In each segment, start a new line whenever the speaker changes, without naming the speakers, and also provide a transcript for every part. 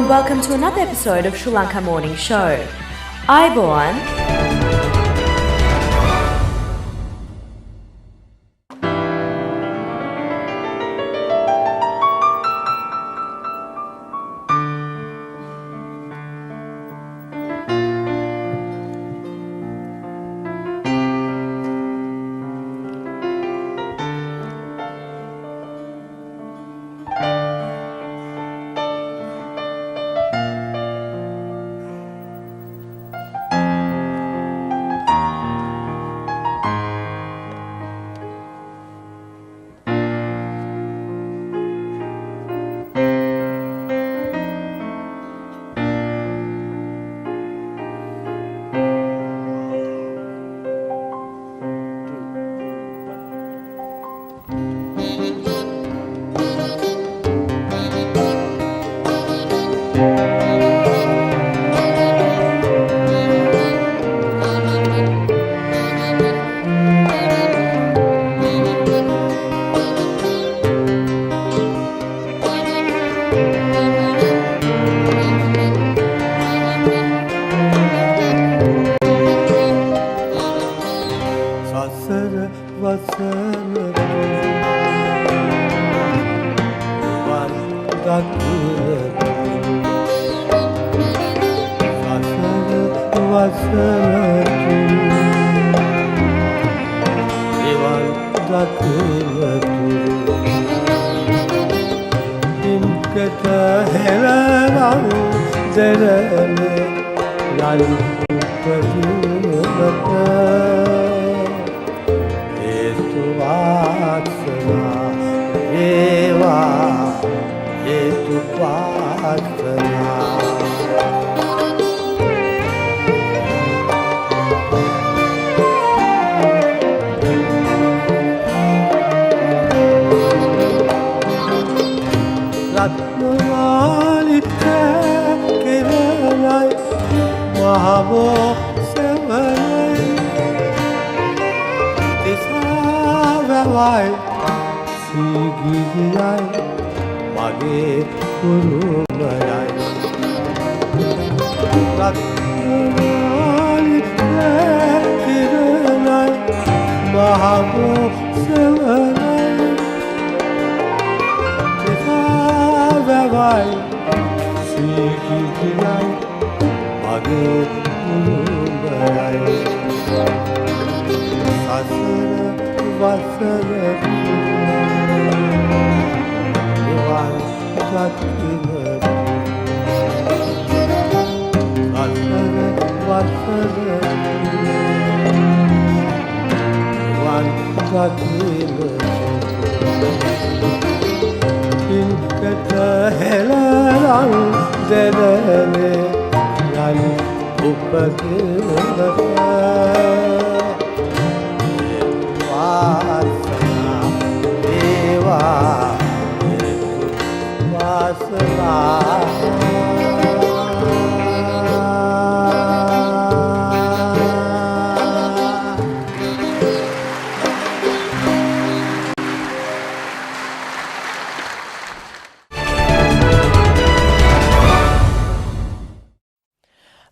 and welcome to another episode of Sri Lanka Morning Show. Aiboan.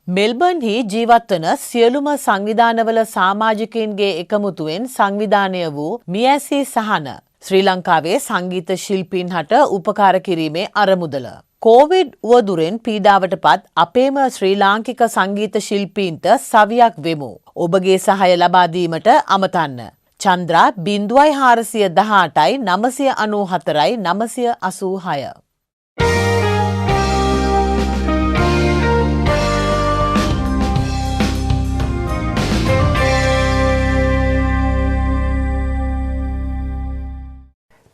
Melbourne හි ජීවත්වන සියලුම සංවිධානවල සමාජිකයින්ගේ එකමුතුවෙන් සංවිධානය වූ මියැසි සහන ශ්‍රී ලංකාවේ සංගීත ශිල්පීන් හට උපකාර කිරීමේ අරමුදල. කෝවිඩ් උවදුරෙන් පීඩාවට පත් අපේම ශ්‍රී ලාංකික සංගීත ශිල්පීන්ට සවියක් වෙමු. ඔබගේ සහය ලබා දීමට අමතන්න. Chandra 0418යි 994යි 986.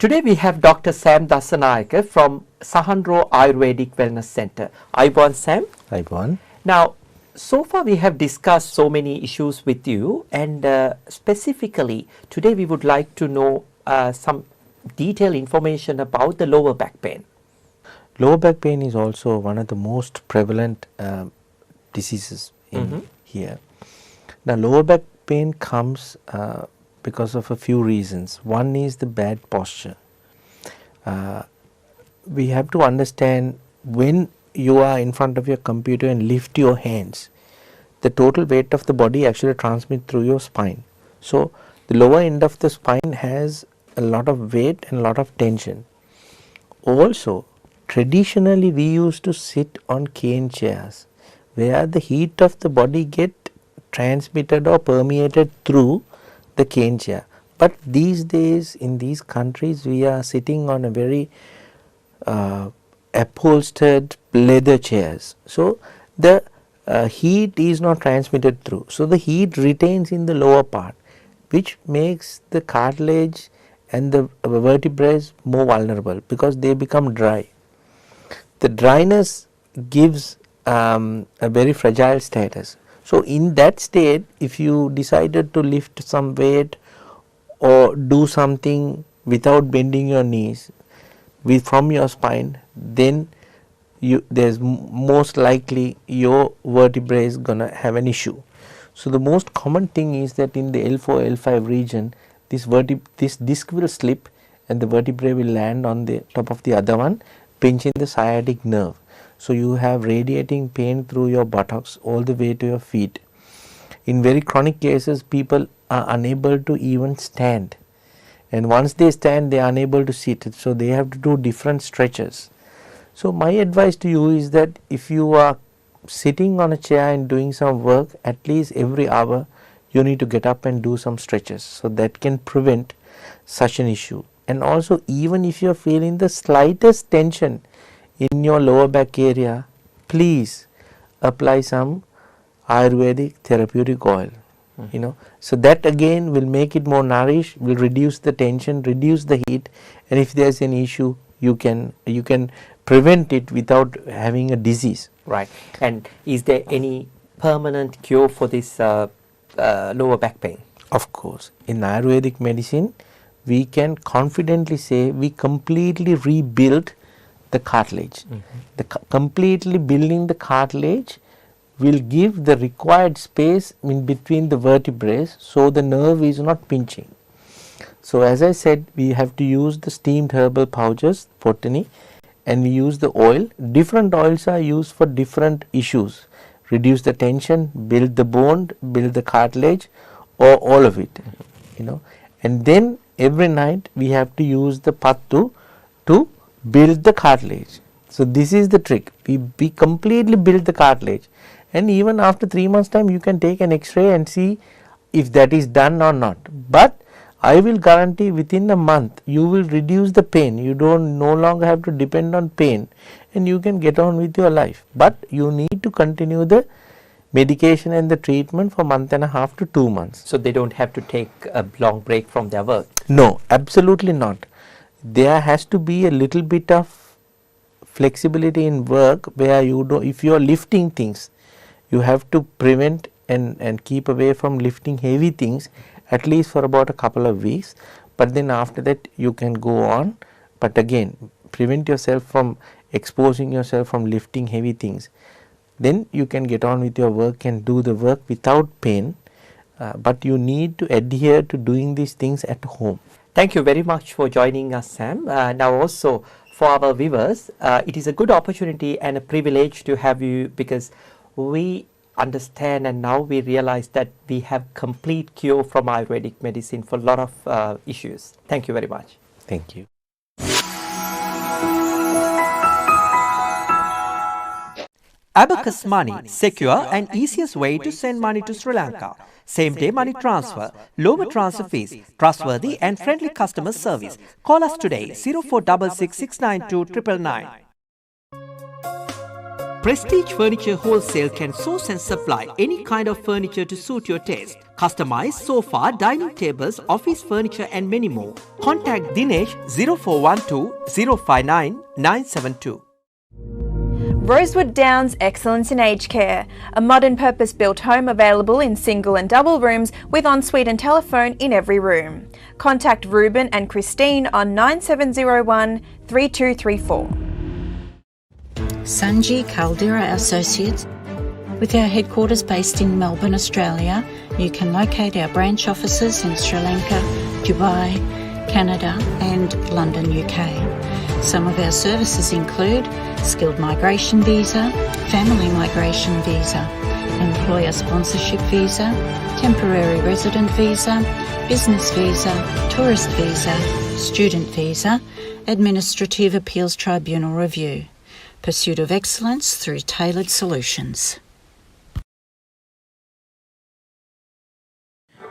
Today we have Dr. Sam Dasanayake from Sahandro Ayurvedic Wellness Center. Aiboan Sam.
Aiboan.
Now, so far we have discussed so many issues with you, and specifically today we would like to know some detailed information about the lower back pain.
Lower back pain is also one of the most prevalent diseases in here. Now, lower back pain comes because of a few reasons. One is the bad posture. We have to understand when you are in front of your computer and lift your hands, the total weight of the body actually transmits through your spine. So the lower end of the spine has a lot of weight and a lot of tension. Also, traditionally we used to sit on cane chairs where the heat of the body get transmitted or permeated through the cane chair. But these days in these countries we are sitting on a very upholstered leather chairs. So the heat is not transmitted through. So the heat retains in the lower part, which makes the cartilage and the vertebrae more vulnerable because they become dry. The dryness gives a very fragile status. So in that state, if you decided to lift some weight or do something without bending your knees from your spine, then there's most likely your vertebrae is gonna have an issue. So the most common thing is that in the L4, L5 region, this disc will slip and the vertebrae will land on the top of the other one, pinching the sciatic nerve. So you have radiating pain through your buttocks all the way to your feet. In very chronic cases, people are unable to even stand, and once they stand, they are unable to sit. So they have to do different stretches. So my advice to you is that if you are sitting on a chair and doing some work, at least every hour you need to get up and do some stretches. So that can prevent such an issue. And also, even if you are feeling the slightest tension in your lower back area, please apply some Ayurvedic therapeutic oil. So that again will make it more nourished, will reduce the tension, reduce the heat, and if there is an issue, you can prevent it without having a disease.
Right. And is there any permanent cure for this lower back pain?
Of course, in Ayurvedic medicine, we can confidently say we completely rebuild the cartilage. Completely building the cartilage will give the required space in between the vertebrae, so the nerve is not pinching. So as I said, we have to use the steamed herbal pouches, potany, and we use the oil. Different oils are used for different issues. Reduce the tension, build the bone, build the cartilage, or all of it. And then every night we have to use the pattu to build the cartilage. So this is the trick. We completely build the cartilage, and even after 3 months time you can take an X-ray and see if that is done or not. But I will guarantee within a month you will reduce the pain. You no longer have to depend on pain, and you can get on with your life. But you need to continue the medication and the treatment for a month and a half to 2 months.
So they don't have to take a long break from their work?
No, absolutely not. There has to be a little bit of flexibility in work where if you are lifting things, you have to prevent and keep away from lifting heavy things at least for about a couple of weeks, but then after that you can go on. But again, prevent yourself from exposing yourself from lifting heavy things. Then you can get on with your work and do the work without pain, but you need to adhere to doing these things at home.
Thank you very much for joining us, Sam. Now also for our viewers, it is a good opportunity and a privilege to have you, because we understand and now we realize that we have complete cure from Ayurvedic medicine for a lot of issues. Thank you very much.
Thank you.
Abacus Money, secure and easiest way to send money to Sri Lanka. Same day money transfer, lower transfer fees, trustworthy and friendly customer service. Call us today 0466 692 999. Prestige Furniture Wholesale can source and supply any kind of furniture to suit your taste. Customized sofa, dining tables, office furniture and many more. Contact Dinesh 0412 059 972.
Rosewood Downs Excellence in Aged Care, a modern purpose-built home available in single and double rooms with ensuite and telephone in every room. Contact Ruben and Christine on 9701 3234.
Sanji Caldera Associates. With our headquarters based in Melbourne, Australia, you can locate our branch offices in Sri Lanka, Dubai, Canada and London, UK. Some of our services include skilled migration visa, family migration visa, employer sponsorship visa, temporary resident visa, business visa, tourist visa, student visa, administrative appeals tribunal review. Pursuit of excellence through tailored solutions.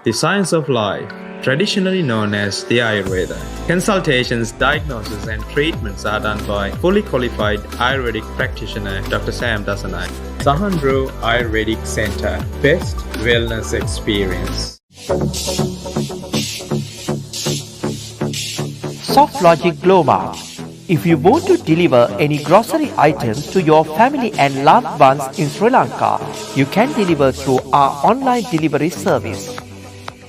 The science of life, traditionally known as the Ayurveda. Consultations, diagnosis and treatments are done by fully qualified Ayurvedic practitioner Dr. Sam Dasanai. Sahandro Ayurvedic Center, best wellness experience.
Soft Logic Glow Mark. If you want to deliver any grocery items to your family and loved ones in Sri Lanka, you can deliver through our online delivery service.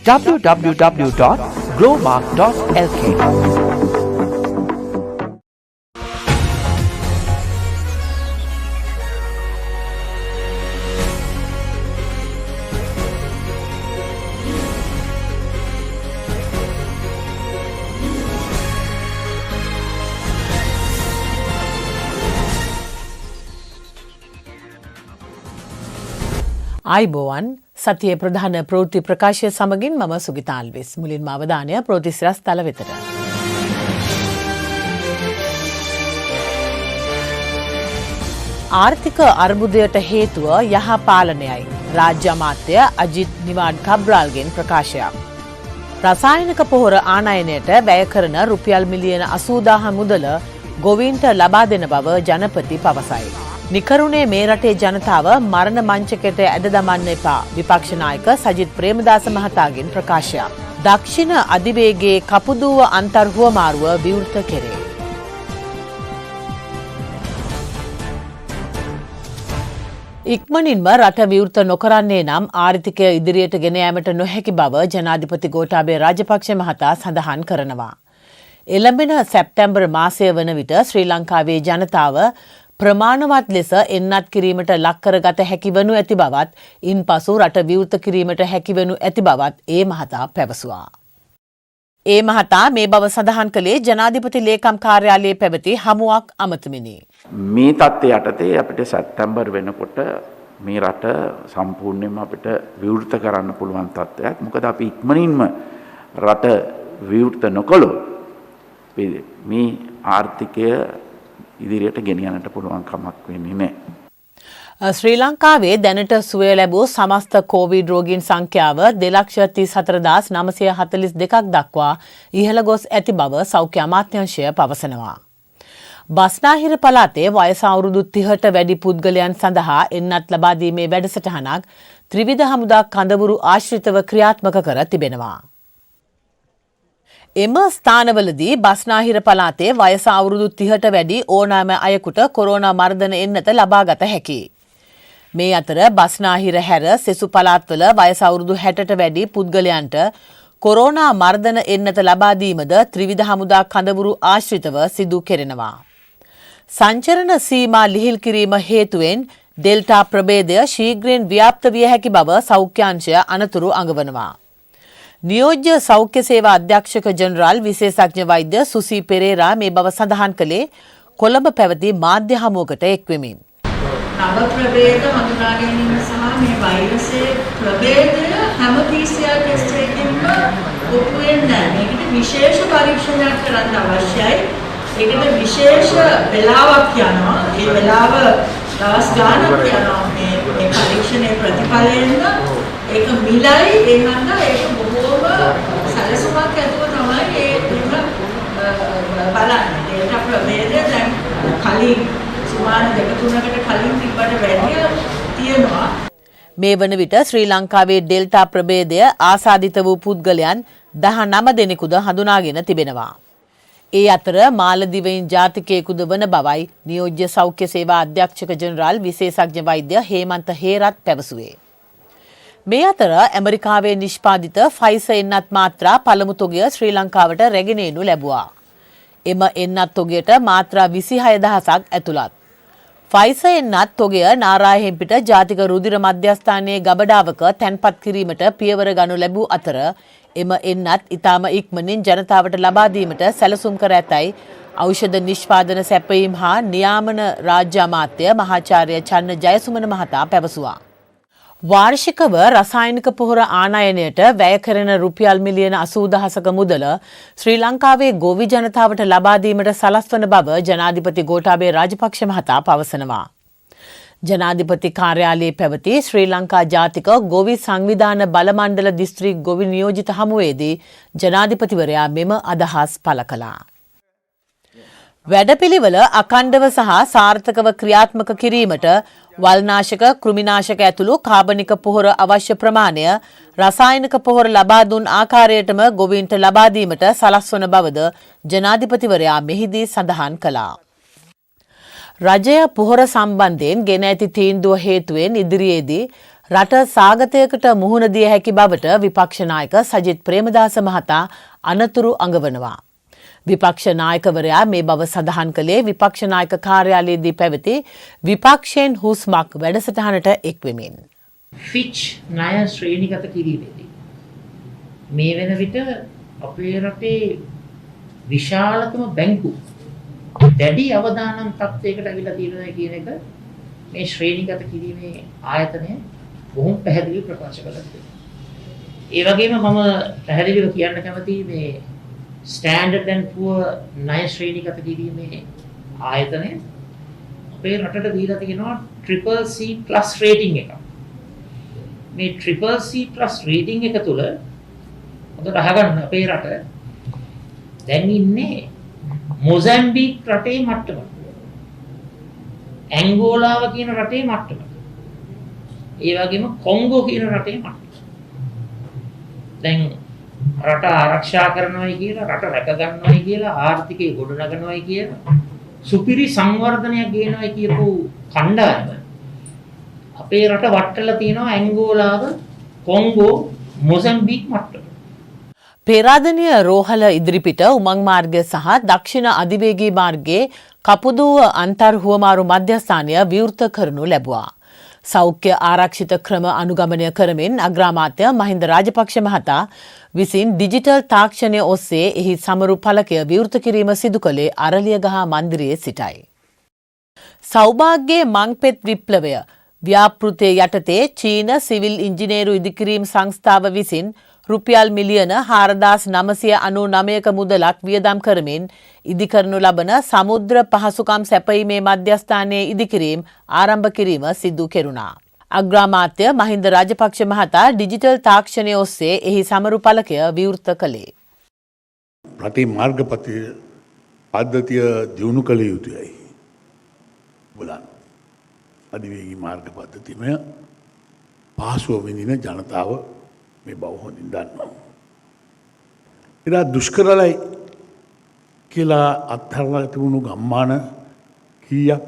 www.glowmark.lk.
අයිබෝවන් සතියේ ප්‍රධාන ප්‍රවෘත්ති ප්‍රකාශය සමගින් මම සුගිතා අල්විස්. මුලින්ම අවධානය ප්‍රවෘත්ති සිරස් තල වෙතට. ආර්ථික අර්බුදයට හේතුව යහ පාලනයයි. රාජ්‍ය අමාත්‍ය අජිත් නිවාඩ් කබ්‍රාල්ගෙන් ප්‍රකාශයක්. රසායනික පොහොර ආනයනයට වැය කරන රුපියල් මිලියන 80,000 මුදල ගොවීන්ට ලබා දෙන බව ජනපති පවසයි. නිකරුණේ මේ රටේ ජනතාව මරණ මංචකයට ඇද දමන්න එපා. විපක්ෂ නායක සජිත් ප්‍රේමදාස මහතාගෙන් ප්‍රකාශයක්. දක්ෂිණ අධිවේගයේ කපුදුව අන්තර් හුවමාරුව විවෘත කෙරේ. ඉක්මනින්ම රට විවෘත නොකරන්නේ නම් ආර්ථිකය ඉදිරියට ගෙන යාමට නොහැකි බව ජනාධිපති ගෝඨාභය රාජපක්ෂ මහතා සඳහන් කරනවා. එළඹෙන සැප්තැම්බර් මාසය වන විට ශ්‍රී ලංකාවේ ජනතාව ප්‍රමාණවත් ලෙස එන්නත් කිරීමට ලක් කරගත හැකි වනු ඇති බවත් ඉන්පසු රට විවෘත කිරීමට හැකි වනු ඇති බවත් ඒ මහතා පැවසුවා. ඒ මහතා මේ බව සඳහන් කළේ ජනාධිපති ලේකම් කාර්යාලයේ පැවති හමුවක් අමතමිනි.
මේ තත්ත්වය යටතේ අපිට සැප්තැම්බර් වෙනකොට මේ රට සම්පූර්ණයෙන්ම අපිට විවෘත කරන්න පුළුවන් තත්ත්වයක්. මොකද අපි ඉක්මනින්ම රට විවෘත නොකළොත් මේ ආර්ථිකය ඉදිරියට ගෙනියන්නට පුළුවන් කමක් වෙන්නේ නැහැ.
ශ්‍රී ලංකාවේ දැනට සුවය ලැබූ සමස්ත කෝවිඩ් රෝගීන් සංඛ්‍යාව 2,34,942ක් දක්වා ඉහළ ගොස් ඇති බව සෞඛ්‍ය අමාත්‍යාංශය පවසනවා. බස්නාහිර පළාතේ වයස අවුරුදු 30ට වැඩි පුද්ගලයන් සඳහා එන්නත් ලබා දීමේ වැඩසටහනක් ත්‍රිවිධ හමුදා කඳවුරු ආශ්‍රිතව ක්‍රියාත්මක කර තිබෙනවා. එම ස්ථානවලදී බස්නාහිර පළාතේ වයස අවුරුදු 30ට වැඩි ඕනෑම අයෙකුට කොරෝනා මර්ධන එන්නත ලබාගත හැකියි. මේ අතර බස්නාහිර හැර සෙසු පළාත්වල වයස අවුරුදු 60ට වැඩි පුද්ගලයන්ට කොරෝනා මර්ධන එන්නත ලබා දීමද ත්‍රිවිධ හමුදා කඳවුරු ආශ්‍රිතව සිදු කෙරෙනවා. සංචරණ සීමා ලිහිල් කිරීම හේතුවෙන් ඩෙල්ටා ප්‍රභේදය ශීඝ්‍රයෙන් ව්‍යාප්ත විය හැකි බව සෞඛ්‍යාංශය අනතුරු අඟවනවා. නියෝජ්‍ය සෞඛ්‍ය සේවා අධ්‍යක්ෂක ජනරාල් විශේෂඥ වෛද්‍ය සුසී පෙරේරා මේ බව සඳහන් කළේ කොළඹ පැවති මාධ්‍ය හමුවකට එක්වෙමින්.
නව ප්‍රභේද හඳුනා ගැනීම සහ මේ වෛරසයේ ප්‍රභේදය හැම PCR ටෙස්ට් එකකින්ම ඔප්පු වෙන්නේ නැහැ. මේකට විශේෂ පරීක්ෂණයක් කරන්න අවශ්‍යයි. ඒකට විශේෂ වෙලාවක් යනවා. ඒ වෙලාව දවස් ගානක් යනවා මේ පරීක්ෂණයේ ප්‍රතිඵලයෙන්. ඒක මිලයි ඒ හන්දා ඒක බොහෝම සැලසුමක් ඇතුව තමයි ඒක බලන්නේ. ඩෙල්ටා ප්‍රභේදය දැන් කලින් සුමාන 2-3කට කලින් තිබ්බට වැඩිය තියෙනවා.
මේ වන විට ශ්‍රී ලංකාවේ ඩෙල්ටා ප්‍රභේදය ආසාදිත වූ පුද්ගලයන් 19 දෙනෙකුද හඳුනාගෙන තිබෙනවා. ඒ අතර මාලදිවයින් ජාතිකයෙකුද වන බවයි නියෝජ්‍ය සෞඛ්‍ය සේවා අධ්‍යක්ෂක ජනරාල් විශේෂඥ වෛද්‍ය හේමන්ත හේරත් පැවසුවේ. මේ අතර ඇමරිකාවේ නිෂ්පාදිත ෆයිසර් එන්නත් මාත්‍රා පළමු තොගය ශ්‍රී ලංකාවට රැගෙන එනු ලැබුවා. එම එන්නත් තොගයට මාත්‍රා 26000ක් ඇතුළත්. ෆයිසර් එන්නත් තොගය නාරාහෙම්පිට ජාතික රුධිර මධ්‍යස්ථානයේ ගබඩාවක තැන්පත් කිරීමට පියවර ගනු ලැබූ අතර එම එන්නත් ඊටම ඉක්මනින් ජනතාවට ලබා දීමට සැලසුම් කර ඇතැයි ඖෂධ නිෂ්පාදන සැපයීම් හා නියාමන රාජ්‍ය අමාත්‍ය මහාචාර්ය චන්න ජයසුමන මහතා පැවසුවා. වාර්ෂිකව රසායනික පොහොර ආනයනයට වැය කරන රුපියල් මිලියන 80000ක මුදල ශ්‍රී ලංකාවේ ගොවි ජනතාවට ලබා දීමට සලස්වන බව ජනාධිපති ගෝඨාභය රාජපක්ෂ මහතා පවසනවා. ජනාධිපති කාර්යාලයේ පැවති ශ්‍රී ලංකා ජාතික ගොවි සංවිධාන බලමණ්ඩල දිස්ත්‍රික් ගොවි නියෝජිත හමුවේදී ජනාධිපතිවරයා මෙම අදහස් පළ කළා. වැඩපිළිවෙල අඛණ්ඩව සහ සාර්ථකව ක්‍රියාත්මක කිරීමට වල්නාශක කෘමිනාශක ඇතුළු කාබනික පොහොර අවශ්‍ය ප්‍රමාණය රසායනික පොහොර ලබා දුන් ආකාරයටම ගොවීන්ට ලබා දීමට සලස්වන බවද ජනාධිපතිවරයා මෙහිදී සඳහන් කළා. රජය පොහොර සම්බන්ධයෙන් ගෙන ඇති තීන්දුව හේතුවෙන් ඉදිරියේදී රට සාගතයකට මුහුණ දිය හැකි බවට විපක්ෂ නායක සජිත් ප්‍රේමදාස මහතා අනතුරු අඟවනවා. විපක්ෂ නායකවරයා මේ බව සඳහන් කළේ විපක්ෂ නායක කාර්යාලයේදී පැවති විපක්ෂයෙන් හුස්මක් වැඩසටහනට එක්වෙමින්.
ෆිච් ණය ශ්‍රේණිගත කිරීමේදී මේ වෙන විට අපේ රටේ විශාලතම බැංකු දැඩි අවදානම් තත්ත්වයකට අවිලා තියෙනවා කියන එක මේ ශ්‍රේණිගත කිරීමේ ආයතනය බොහොම පැහැදිලිව ප්‍රකාශ කළා. ඒ වගේම මම පැහැදිලිව කියන්න කැමතියි මේ ස්ටෑන්ඩඩ් ඇන්ඩ් පුවර් ණය ශ්‍රේණිගත කිරීමේ ආයතනය අපේ රටට දීලා තියෙනවා CCC+ රේටින් එකක්. මේ CCC+ රේටින් එක තුල හොඳට අහගන්න අපේ රට දැන් ඉන්නේ මොසැම්බික් රටේ මට්ටමක. ඇංගෝලාව කියන රටේ මට්ටමක. ඒ වගේම කොංගෝ කියන රටේ මට්ටමක. දැන් රට ආරක්ෂා කරනවායි කියලා රට රැක ගන්නවායි කියලා ආර්ථිකය ගොඩනගනවායි කියලා සුපිරි සංවර්ධනයක් ගේනවායි කියපු කණ්ඩායම අපේ රට වටලා තියෙනවා ඇංගෝලාව කොංගෝ මොසැම්බික් මට්ටම.
පේරාදෙණිය රෝහල ඉදිරිපිට උමං මාර්ගය සහ දක්ෂිණ අධිවේගී මාර්ගයේ කපුදුව අන්තර් හුවමාරු මධ්‍යස්ථානය විවෘත කරනු ලැබුවා. සෞඛ්‍ය ආරක්ෂිත ක්‍රම අනුගමනය කරමින් අග්‍රාමාත්‍ය මහින්ද රාජපක්ෂ මහතා විසින් ඩිජිටල් තාක්ෂණය ඔස්සේ එහි සමරු ඵලකය විවෘත කිරීම සිදු කළේ අරලියගහ මන්දිරයේ සිටයි. සෞභාග්‍යයේ මංපෙත් විප්ලවය ව්‍යාපෘතයේ යටතේ චීන සිවිල් ඉංජිනේරු ඉදිකිරීම් සංස්ථාව විසින් රුපියල් මිලියන 4999ක මුදලක් වියදම් කරමින් ඉදිකරනු ලබන සමුද්‍ර පහසුකම් සැපයීමේ මධ්‍යස්ථානයේ ඉදිකිරීම් ආරම්භ කිරීම සිදු කෙරුණා. අග්‍රාමාත්‍ය මහින්ද රාජපක්ෂ මහතා ඩිජිටල් තාක්ෂණය ඔස්සේ එහි සමරු ඵලකය විවෘත කළේ.
රටේ මාර්ග පද්ධතිය දියුණු කළ යුතුයි. බලන්න. අධිවේගී මාර්ග පද්ධතියම පහසුව විඳින ජනතාව මේ බව හොඳින් දන්නවා. එදා දුෂ්කරලයි කියලා අත්හරලා තිබුණු ගම්මාන කීයක්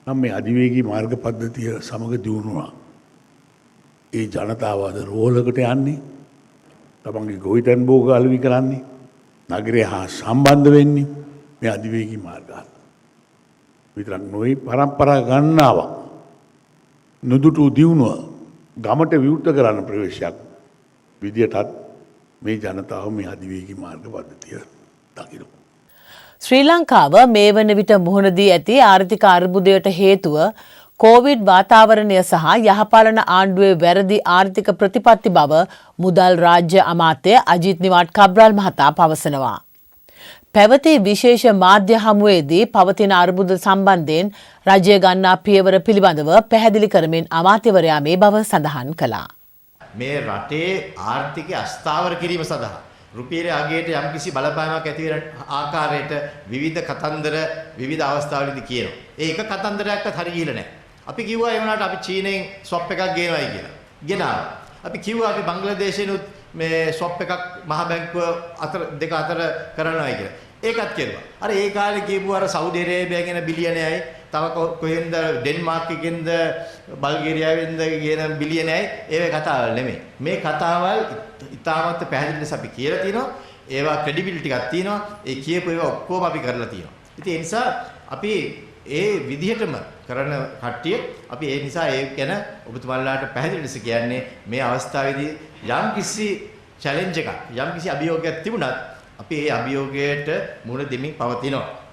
නම් මේ අධිවේගී මාර්ග පද්ධතිය සමග දියුණුවා. ඒ ජනතාව අද රෝහලකට යන්නේ, තමන්ගේ ගොවිතැන් භෝග අලෙවි කරන්නේ, නගරය හා සම්බන්ධ වෙන්නේ මේ අධිවේගී මාර්ග. විතරක් නොවේ පරම්පරා ගණනාවක් නුදුටු දියුණුව ගමට විවෘත කරන්න ප්‍රවේශයක් විදියටත් මේ ජනතාව මේ අධිවේගී මාර්ග පද්ධතිය දකිනවා.
ශ්‍රී ලංකාව මේ වන විට මුහුණ දී ඇති ආර්ථික අර්බුදයට හේතුව කොවිඩ් වාතාවරණය සහ යහපාලන ආණ්ඩුවේ වැරදි ආර්ථික ප්‍රතිපත්ති බව මුදල් රාජ්‍ය අමාත්‍ය අජිත් නිවාඩ් කබ්‍රාල් මහතා පවසනවා. පැවති විශේෂ මාධ්‍ය හමුවේදී පවතින අර්බුද සම්බන්ධයෙන් රජය ගන්නා පියවර පිළිබඳව පැහැදිලි කරමින් අමාත්‍යවරයා මේ බව සඳහන් කළා.
මේ රටේ ආර්ථිකය අස්ථාවර කිරීම සඳහා රුපියලේ අගයට යම්කිසි බලපෑමක් ඇති වෙන ආකාරයට විවිධ කතන්දර විවිධ අවස්ථාවලදී කියනවා. ඒ එක කතන්දරයක්වත් හරි ගිහිල්ලා නැහැ. අපි කිව්වා ඒ වුණාට අපි චීනෙන් ස්වොප් එකක් ගේනවායි කියලා. ගෙනාවා. අපි කිව්වා අපි බංග්ලාදේශෙනුත් මේ ස්වොප් එකක් මහ බැංකුව දෙක අතර කරනවායි කියලා. ඒකත් කෙරුවා. අර ඒ කාලේ කියපු අර සෞදි අරේබියාගෙන බිලියනයයි තව කොහෙන්ද ඩෙන්මාර්ක් එකෙන්ද බල්ගේරියාවෙන්ද කියන බිලියනයයි ඒවේ කතාවල් නෙමෙයි. මේ කතාවල් ඉතාමත් පැහැදිලි ලෙස අපි කියලා තිනවා. ඒවා ක්‍රෙඩිබිලිටි එකක් තියෙනවා. ඒ කියපු ඒවා ඔක්කොම අපි කරලා තියෙනවා. ඉතින් ඒ නිසා අපි ඒ විදිහටම කරන කට්ටිය අපි ඒ නිසා ඒ ගැන ඔබතුමාලාට පැහැදිලි ලෙස කියන්නේ මේ අවස්ථාවේදී යම් කිසි චැලෙන්ජ් එකක්. යම්කිසි අභියෝගයක් තිබුණත් අපි ඒ අභියෝගයට මුහුණ දෙමින් පවතිනවා.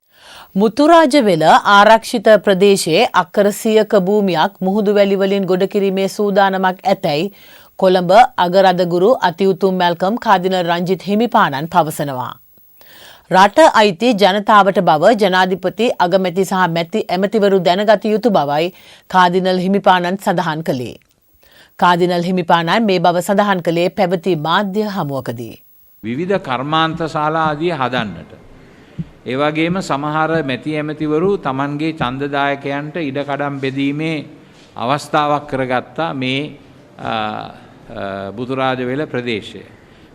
මුතුරාජවෙල ආරක්ෂිත ප්‍රදේශයේ අක්කර 100ක භූමියක් මුහුදු වැලි වලින් ගොඩ කිරීමේ සූදානමක් ඇතැයි කොළඹ අගරදගුරු අතිඋතුම් මැල්කම් කාදිනල් රංජිත් හිමිපාණන් පවසනවා. රට අයිති ජනතාවට බව ජනාධිපති අගමැති සහ මැති ඇමතිවරු දැනගත යුතු බවයි කාදිනල් හිමිපාණන් සඳහන් කළේ. කාදිනල් හිමිපාණන් මේ බව සඳහන් කළේ පැවති මාධ්‍ය හමුවකදී.
විවිධ කර්මාන්ත ශාලා ආදිය හදන්නට. ඒ වගේම සමහර මැති ඇමතිවරු Tamanගේ ඡන්දදායකයන්ට ඉඩකඩම් බෙදීමේ අවස්ථාවක් කරගත්තා මේ මුතුරාජවෙල ප්‍රදේශය.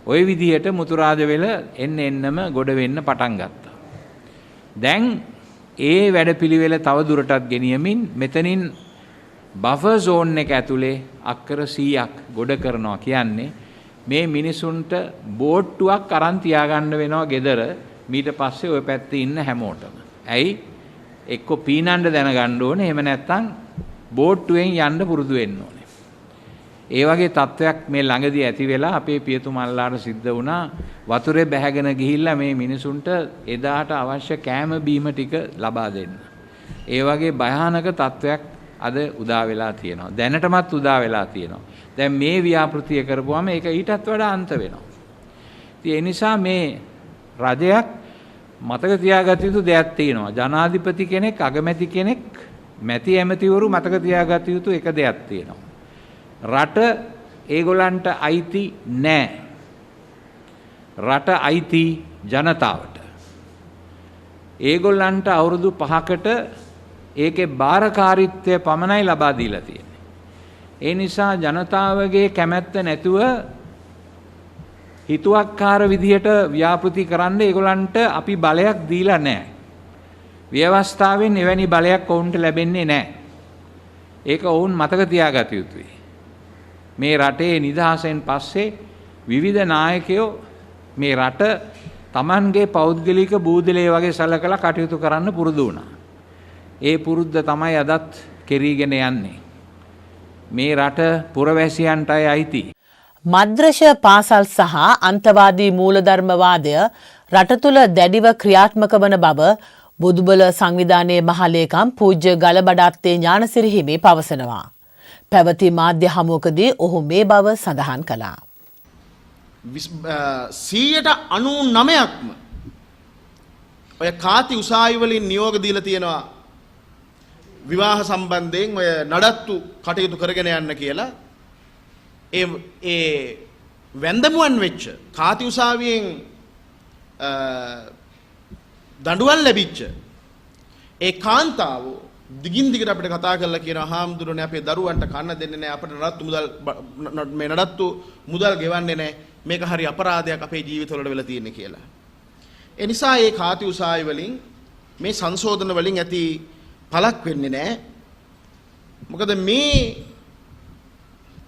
ওই විදිහට මුතුරාජවෙල එන්නම ගොඩ වෙන්න පටන් ගත්තා. දැන් ඒ වැඩපිළිවෙල තව දුරටත් ගෙනියමින් මෙතනින් බෆර් zone එක ඇතුලේ අක්කර 100ක් ගොඩ කරනවා කියන්නේ මේ මිනිසුන්ට බෝට්ටුවක් අරන් තියාගන්න වෙනවා ගෙදර මීට පස්සේ ওই පැත්තේ ඉන්න හැමෝටම. ඇයි? එක්ක පීනන්න දැනගන්න ඕනේ. එහෙම නැත්නම් බෝට්ටුවෙන් යන්න පුරුදු වෙන්න ඕනේ. ඒ වගේ තත්වයක් මේ ළඟදී ඇති වෙලා අපේ පියතුමල්ලාට සිද්ධ වුණා වතුරේ බැහැගෙන ගිහිල්ලා මේ මිනිසුන්ට එදාට අවශ්‍ය කෑම බීම ටික ලබා දෙන්න. ඒ වගේ භයානක තත්වයක් අද උදා වෙලා තියෙනවා. දැනටමත් උදා වෙලා තියෙනවා. දැන් මේ ව්‍යාපෘතිය කරපුවාම ඒක ඊටත් වඩා අන්ත වෙනවා. ඉතින් ඒ නිසා මේ රජයක් මතක තියාගත යුතු දෙයක් තියෙනවා. ජනාධිපති කෙනෙක්, අගමැති කෙනෙක්, මැති ඇමතිවරු මතක තියාගත යුතු එක දෙයක් තියෙනවා. රට ඒගොල්ලන්ට අයිති නෑ. රට අයිති ජනතාවට. ඒගොල්ලන්ට අවුරුදු 5කට ඒකේ බාරකාරීත්වය පමණයි ලබා දීලා තියෙන්නේ. ඒ නිසා ජනතාවගේ කැමැත්ත නැතුව හිතුවක්කාර විදිහට ව්‍යාපෘති කරන්න ඒගොල්ලන්ට අපි බලයක් දීලා නැහැ. ව්‍යවස්ථාවෙන් එවැනි බලයක් ඔවුන්ට ලැබෙන්නේ නැහැ. ඒක ඔවුන් මතක තියාගත යුතුයි. මේ රටේ නිදහසෙන් පස්සේ විවිධ නායකයෝ මේ රට Tamanගේ පෞද්ගලික බූදලේ වගේ සැලකලා කටයුතු කරන්න පුරුදු වුණා. ඒ පුරුද්ද තමයි අදත් කෙරීගෙන යන්නේ. මේ රට පුරවැසියන්ටයි අයිති.
මද්‍රශ පාසල් සහ අන්තවාදී මූලධර්මවාදය රට තුළ දැඩිව ක්‍රියාත්මක වන බව බුදුබල සංවිධානයේ මහලේකම් පූජ්‍ය ගලබඩාත්තේ ඥානසිරි හිමි පවසනවා. පැවති මාධ්‍ය හමුවකදී ඔහු මේ බව සඳහන් කළා.
99%ක්ම ඔය කාති උසාවි වලින් නියෝග දීලා තියෙනවා විවාහ සම්බන්ධයෙන් ඔය නඩත්තු කටයුතු කරගෙන යන්න කියලා. ඒ වැන්දමුවන් වෙච්ච කාති උසාවියෙන් දඬුවම් ලැබිච්ච ඒ කාන්තාවෝ දිගින් දිගට අපිට කතා කරලා කියනවා හාමුදුරනේ අපේ දරුවන්ට කන්න දෙන්නේ නැහැ අපිට නඩත්තු මුදල් ගෙවන්නේ නැහැ මේක හරි අපරාධයක් අපේ ජීවිතවලට වෙලා තියෙන්නේ කියලා. ඒ නිසා මේ කාති උසාවි වලින් මේ සංශෝධන වලින් ඇති පළක් වෙන්නේ නැහැ. මොකද මේ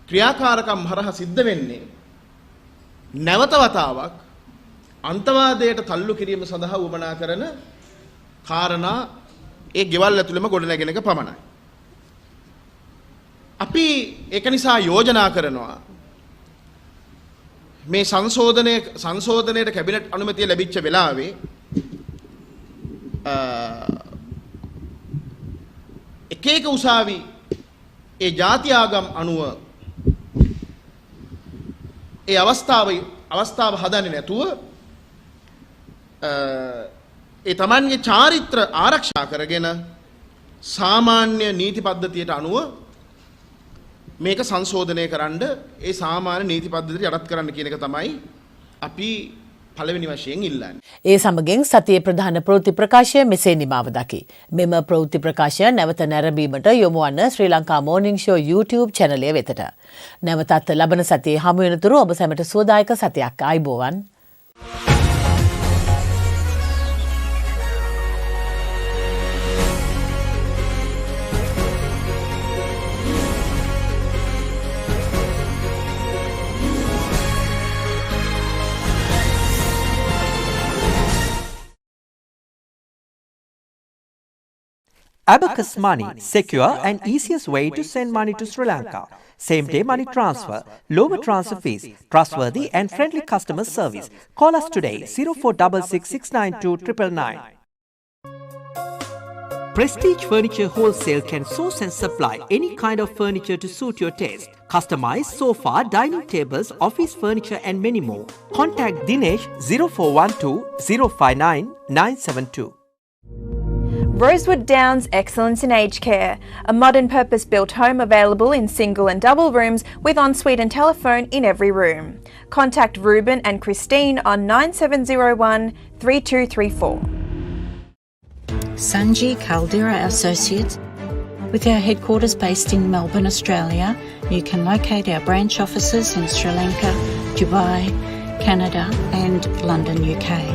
ක්‍රියාකාරකම් හරහා සිද්ධ වෙන්නේ නැවත වතාවක් අන්තවාදයට තල්ලු කිරීම සඳහා උවමනා කරන කාරණා ඒ ගෙවල් ඇතුළෙම ගොඩනැගෙන එක පමණයි. අපි ඒක නිසා යෝජනා කරනවා මේ සංශෝධනයේ කැබිනට් අනුමැතිය ලැබිච්ච වෙලාවේ එක උසාවි ඒ ಜಾති ආගම් අනුව ඒ අවස්ථාව හදන්නේ නැතුව ඒ තමන්ගේ චාරිත්‍ර ආරක්ෂා කරගෙන සාමාන්‍ය නීති පද්ධතියට අනුව මේක සංශෝධනය කරන්න ඒ සාමාන්‍ය නීති පද්ධතියට යටත් කරන්න කියන එක තමයි අපි පළවෙනි වශයෙන් ඉල්ලන්නේ.
ඒ සමගින් සතියේ ප්‍රධාන ප්‍රවෘත්ති ප්‍රකාශය මෙසේ නිමාව දකි. මෙම ප්‍රවෘත්ති ප්‍රකාශය නැවත නැරඹීමට යොමු වන Sri Lanka morning show YouTube channel එක වෙතට. නැවතත් ලබන සතියේ හමු වෙනතුරු ඔබ සැමට සුවදායක සතියක් ආයුබෝවන්.
Abacus Money, secure and easiest way to send money to Sri Lanka. Same day money transfer, lower transfer fees, trustworthy and friendly customer service. Call us today 0466 692 999. Prestige Furniture Wholesale can source and supply any kind of furniture to suit your taste. Customized sofa, dining tables, office furniture and many more. Contact Dinesh 0412 059 972.
Rosewood Downs Excellence in Aged Care, a modern purpose-built home available in single and double rooms with ensuite and telephone in every room. Contact Ruben and Christine on 9701 3234.
Sanji Caldera Associates. With our headquarters based in Melbourne, Australia, you can locate our branch offices in Sri Lanka, Dubai, Canada and London, UK.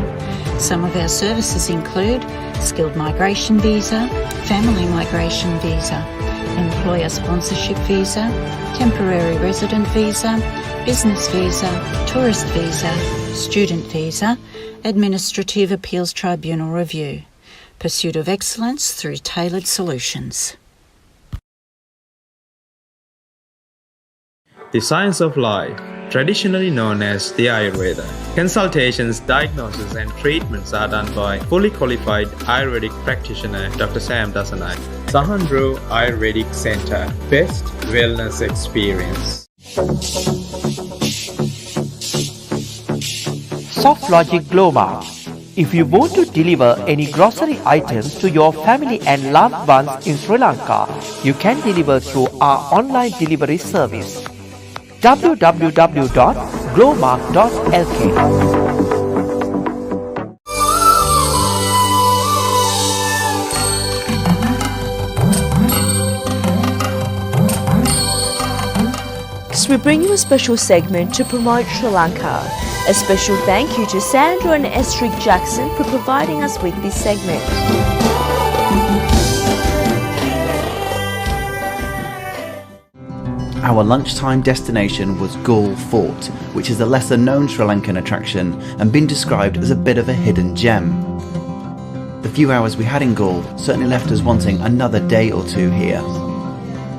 Some of our services include skilled migration visa, family migration visa, employer sponsorship visa, temporary resident visa, business visa, tourist visa, student visa, administrative appeals tribunal review. Pursuit of excellence through tailored solutions.
The science of life, traditionally known as the Ayurveda. Consultations, diagnosis and treatments are done by fully qualified Ayurvedic practitioner Dr. Sam Dasanai. Sahandro Ayurvedic Centre, best wellness experience.
Soft Logic Global. If you want to deliver any grocery items to your family and loved ones in Sri Lanka, you can deliver through our online delivery service. www.glowmark.lk.
So we bring you a special segment to promote Sri Lanka. A special thank you to Sandra and Estrid Jackson for providing us with this segment.
Our lunchtime destination was Galle Fort, which is a lesser known Sri Lankan attraction and been described as a bit of a hidden gem. The few hours we had in Galle certainly left us wanting another day or two here.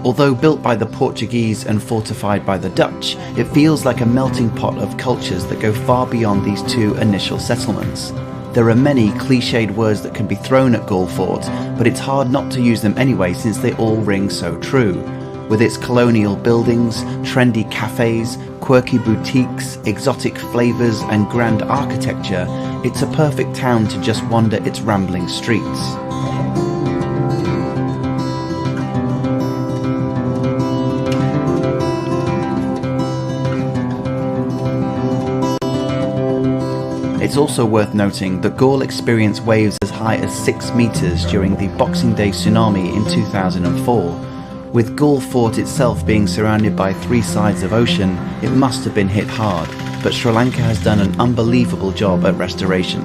Although built by the Portuguese and fortified by the Dutch, it feels like a melting pot of cultures that go far beyond these two initial settlements. There are many cliched words that can be thrown at Galle Fort, but it's hard not to use them anyway since they all ring so true. With its colonial buildings, trendy cafes, quirky boutiques, exotic flavours and grand architecture, it's a perfect town to just wander its rambling streets. It's also worth noting that Galle experienced waves as high as 6 metres during the Boxing Day tsunami in 2004. With Galle Fort itself being surrounded by 3 sides of ocean, it must have been hit hard, but Sri Lanka has done an unbelievable job at restoration.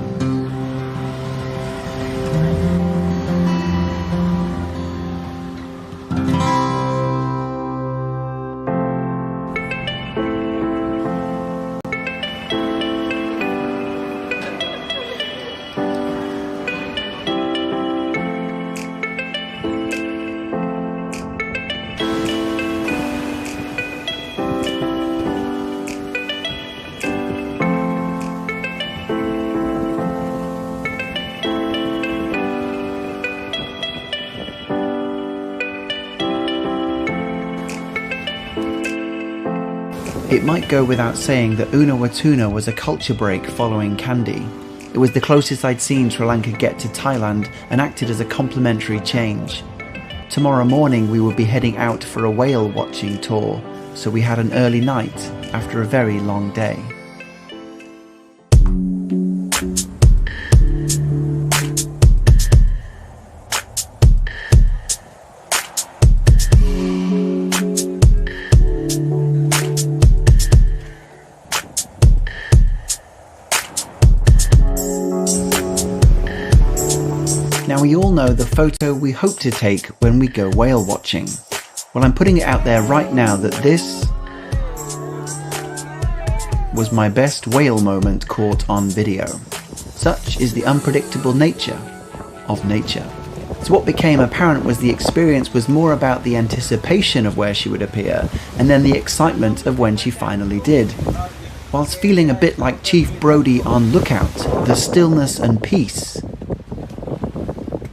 It might go without saying that Una Watuna was a culture break following Kandy. It was the closest I'd seen Sri Lanka get to Thailand and acted as a complementary change. Tomorrow morning we will be heading out for a whale watching tour, so we had an early night after a very long day. Now we all know the photo we hope to take when we go whale watching. Well, I'm putting it out there right now that this was my best whale moment caught on video. Such is the unpredictable nature of nature. So what became apparent was the experience was more about the anticipation of where she would appear and then the excitement of when she finally did. Whilst feeling a bit like Chief Brody on Lookout, the stillness and peace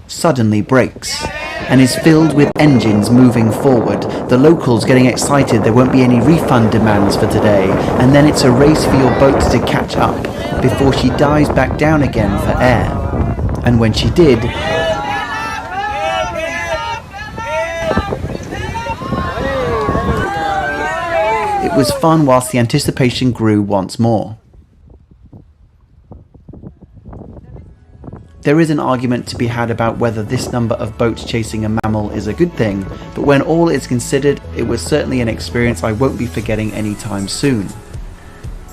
suddenly breaks and is filled with engines moving forward, the locals getting excited there won't be any refund demands for today, and then it's a race for your boats to catch up before she dives back down again for air. And when she did, it was fun whilst the anticipation grew once more. There is an argument to be had about whether this number of boats chasing a mammal is a good thing, but when all is considered, it was certainly an experience I won't be forgetting anytime soon.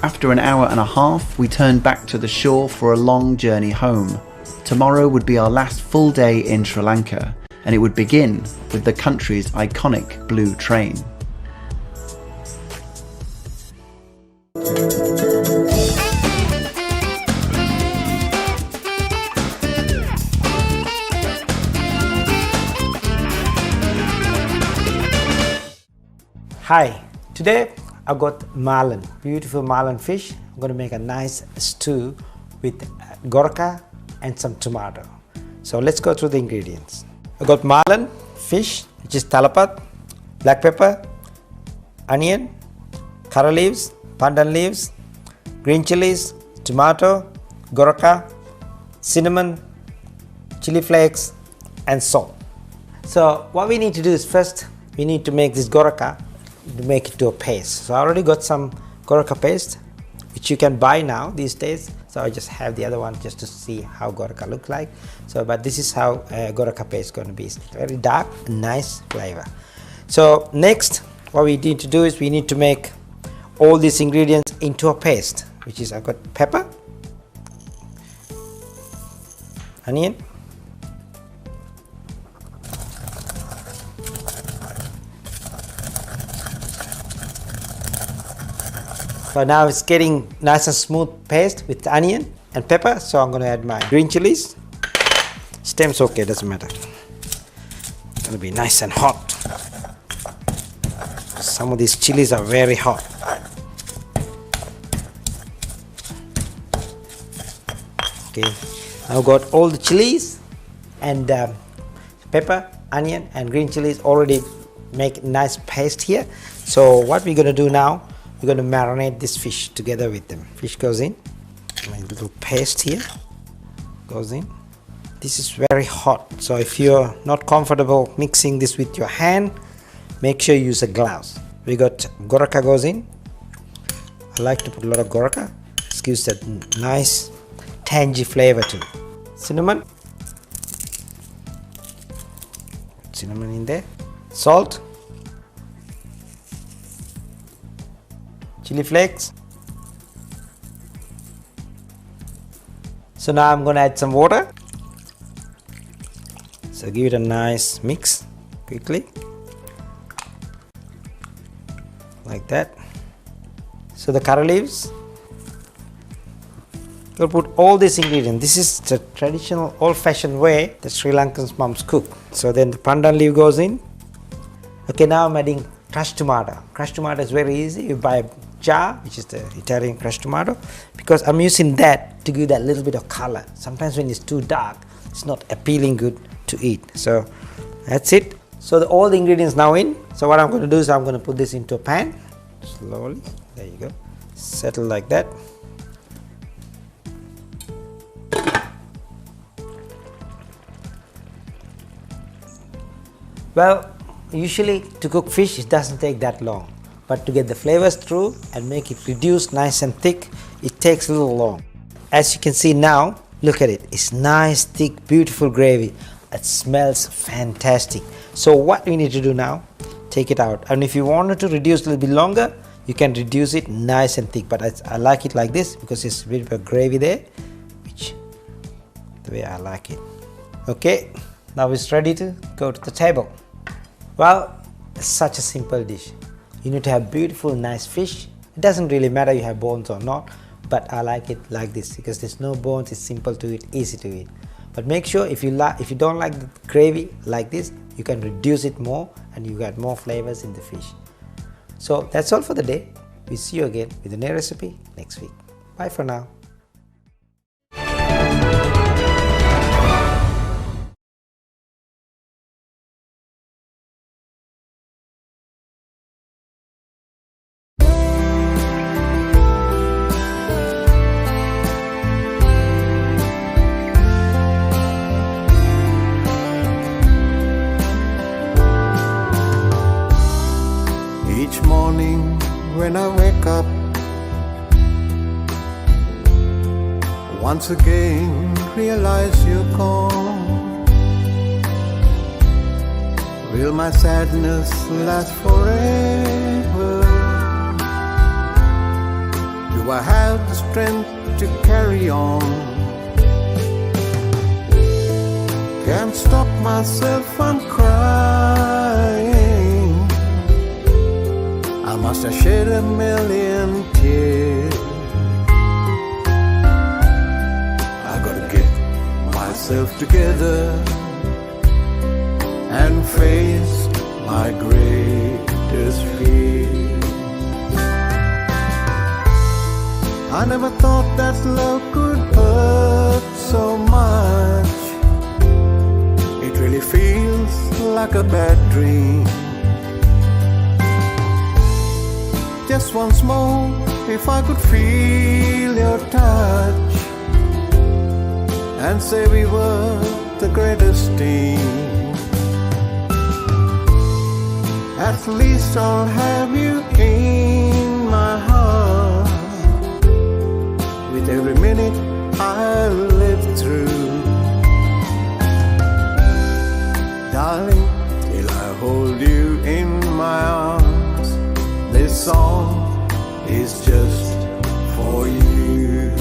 After an hour and a half, we turned back to the shore for a long journey home. Tomorrow would be our last full day in Sri Lanka, and it would begin with the country's iconic blue train.
Hi, today I got marlin, beautiful marlin fish. I'm going to make a nice stew with gurkha and some tomato. So let's go through the ingredients. I got marlin fish, which is talapat, black pepper, onion, curry leaves, pandan leaves, green chilies, tomato, gurkha, cinnamon, chili flakes and salt. So what we need to do is first we need to make this gurkha to make it to a paste. So I already got some gurkha paste which you can buy now these days. So I just have the other one just to see how gurkha look like. So but this is how gurkha paste is going to be. It's very dark and nice flavor. So next what we need to do is we need to make all these ingredients into a paste, which is I got pepper, onion, so now it's getting nice and smooth paste with the onion and pepper. So I'm going to add my green chilies. Stems okay, doesn't matter. It's going to be nice and hot. Some of these chilies are very hot. Okay, now got all the chilies and pepper, onion and green chilies already make nice paste here. So what we're going to do now, we're going to marinate this fish together with them. Fish goes in, my little paste here goes in. This is very hot, so if you're not comfortable mixing this with your hand, make sure you use a gloves. We got gurkha goes in. I like to put a lot of gurkha. This gives that nice tangy flavor to it. Cinnamon in there, salt, chili flakes. So now I'm going to add some water. So give it a nice mix quickly like that. So the curry leaves, we'll put all these ingredients. This is the traditional old-fashioned way that Sri Lankan moms cook. So then the pandan leaf goes in. Okay, now I'm adding crushed tomato. Crushed tomato is very easy. You buy a jar, which is the Italian crushed tomato, because I'm using that to give that little bit of color. Sometimes when it's too dark, it's not appealing good to eat. So that's it. So all the ingredients now in. So what I'm going to do is I'm going to put this into a pan slowly. There you go. Settle like that. Well, usually to cook fish it doesn't take that long, but to get the flavors through and make it reduce nice and thick, it takes a little long. As you can see now, look at it. It's nice, thick, beautiful gravy. It smells fantastic. So what we need to do now, take it out. And if you wanted to reduce a little bit longer, you can reduce it nice and thick. But I like it like this because it's a bit of a gravy there, which the way I like it. Okay, now it's ready to go to the table. Well, it's such a simple dish. You need to have beautiful, nice fish. It doesn't really matter you have bones or not, but I like it like this because there's no bones, it's simple to eat, easy to eat. But make sure if you don't like the gravy like this, you can reduce it more and you get more flavors in the fish. So that's all for the day. We'll see you again with a new recipe next week. Bye for now.
Each morning when I wake up, once again realize you're gone. Will my sadness last forever? Do I have the strength to carry on? Can't stop myself from crying. I must have shed a million tears. I gotta get myself together and face my greatest fear. I never thought that love could hurt so much. It really feels like a bad dream. Just once more, if I could feel your touch and say we were the greatest team. At least I'll have you in my heart with every minute I live through. Darling, till I hold you in my arms, this song is just for you.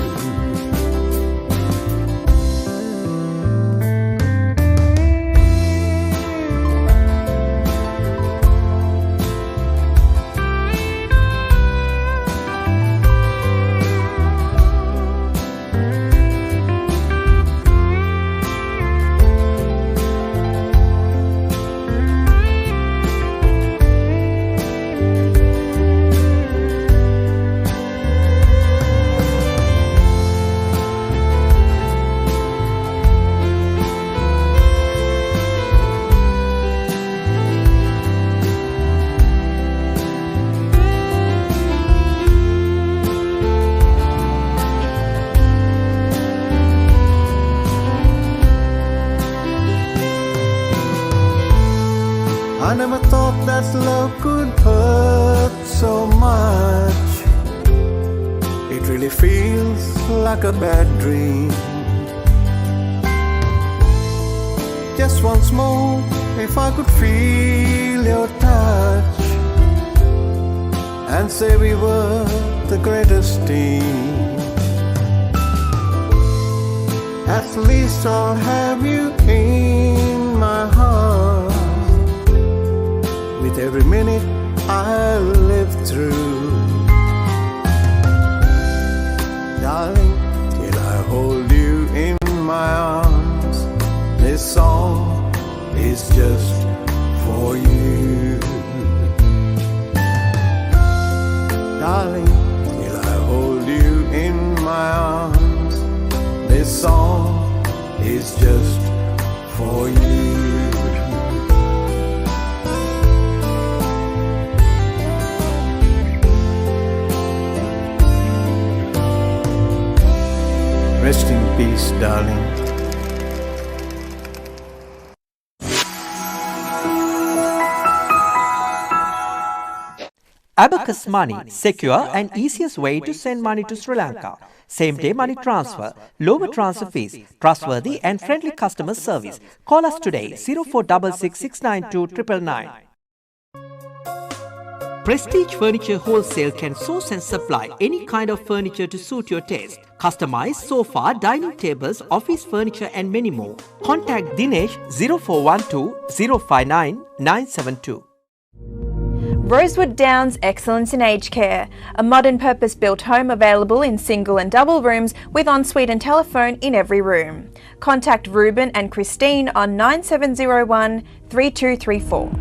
I never thought that love could hurt so much. It really feels like a bad dream. Just once more, if I could feel your touch and say we were the greatest team. At least I'll have you in my heart with every minute I live through. Darling, till I hold you in my arms, this song is just for you. Darling, till I hold you in my arms, this song is just for you. Rest in peace, darling.
Abacus Money, secure and easiest way to send money to Sri Lanka. Same day money transfer, lower transfer fees, trustworthy and friendly customer service. Call us today 0466 692 999. Prestige Furniture Wholesale can source and supply any kind of furniture to suit your taste. Customized sofa, dining tables, office furniture and many more. Contact Dinesh 0412 059 972.
Rosewood Downs Excellence in Aged Care, a modern purpose-built home available in single and double rooms with ensuite and telephone in every room. Contact Ruben and Christine on 9701 3234.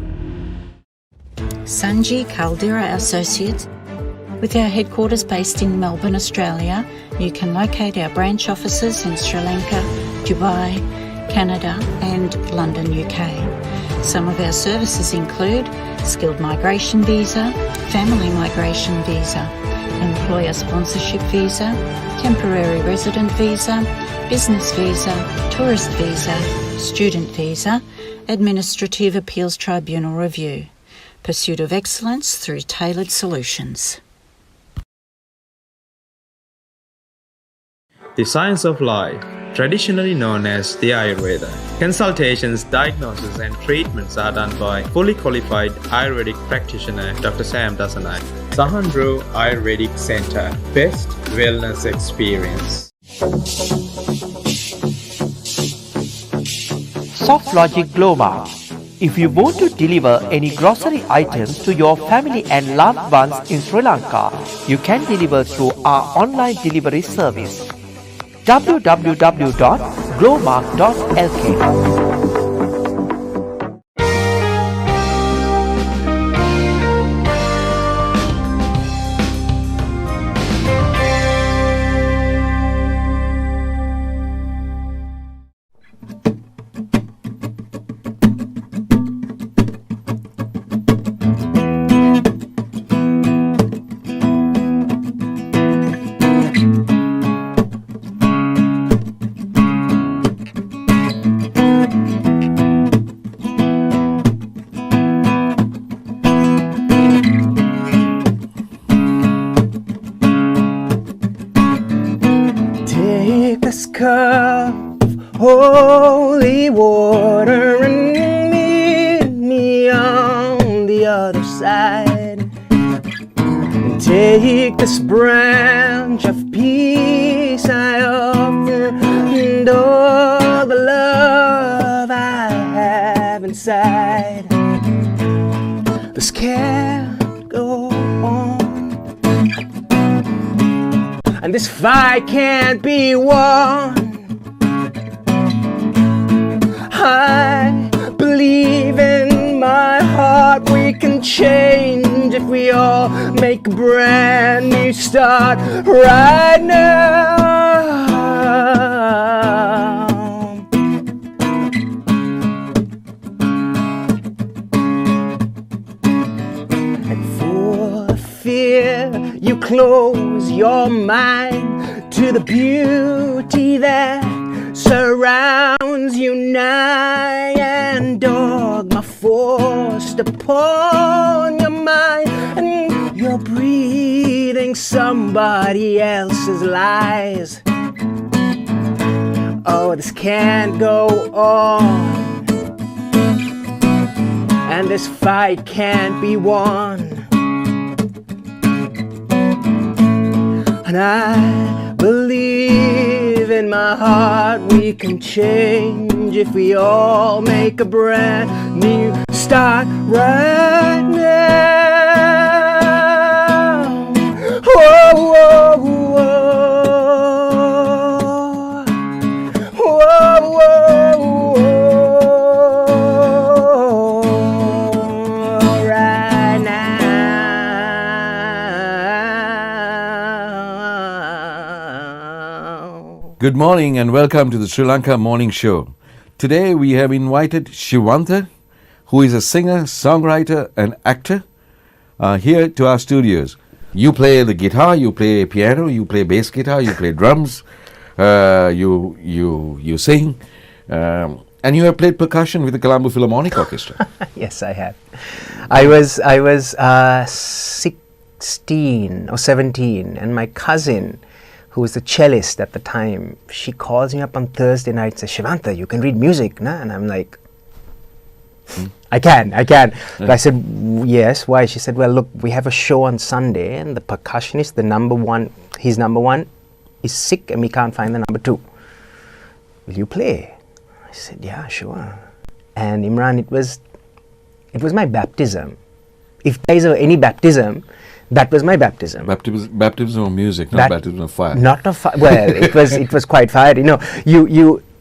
Sanji Caldera Associates. With our headquarters based in Melbourne, Australia, you can locate our branch offices in Sri Lanka, Dubai, Canada and London, UK. Some of our services include skilled migration visa, family migration visa, employer sponsorship visa, temporary resident visa, business visa, tourist visa, student visa, administrative appeals tribunal review. Pursuit of excellence through tailored solutions.
The science of life, traditionally known as the Ayurveda. Consultations, diagnosis and treatments are done by fully qualified Ayurvedic practitioner Dr. Sam Dasanai. Sahandro Ayurvedic Centre, best wellness experience.
Soft Logic Global. If you want to deliver any grocery items to your family and loved ones in Sri Lanka, you can deliver through our online delivery service. www.glowmark.lk.
cup of holy water and meet me on the other side. Take this branch of peace I offer and all the love I have inside. This can't go on, and this fight can't be won. I believe in my heart we can change if we all make a brand new start right now. And full of fear, you close your mind to the beauty that surrounds you nigh, and dogma forced upon your mind, and you're breathing somebody else's lies. Oh, this can't go on, and this fight can't be won. And I believe in my heart we can change if we all make a brand new start right now. Whoa, whoa, whoa. Whoa, whoa, whoa. Right now.
Good morning and welcome to the Sri Lanka Morning Show. Today we have invited Shivanta, who is a singer, songwriter and actor, here to our studios. You play the guitar, you play piano, you play bass guitar, you play drums, you sing, and you have played percussion with the Colombo Philharmonic Orchestra.
Yes, I have. I was 16 or 17, and my cousin, who was the cellist at the time, she calls me up on Thursday night and says, Shivanta, you can read music, nah? And I'm like, I can. But I said, yes, why? She said, well, look, we have a show on Sunday, and the percussionist, his number one, is sick, and we can't find the number two. Will you play? I said, yeah, sure. And Imran, it was my baptism
if there is any baptism, that was my baptism.
Baptism of music, not baptism of fire.
Not of fire. Well, it was quite fiery.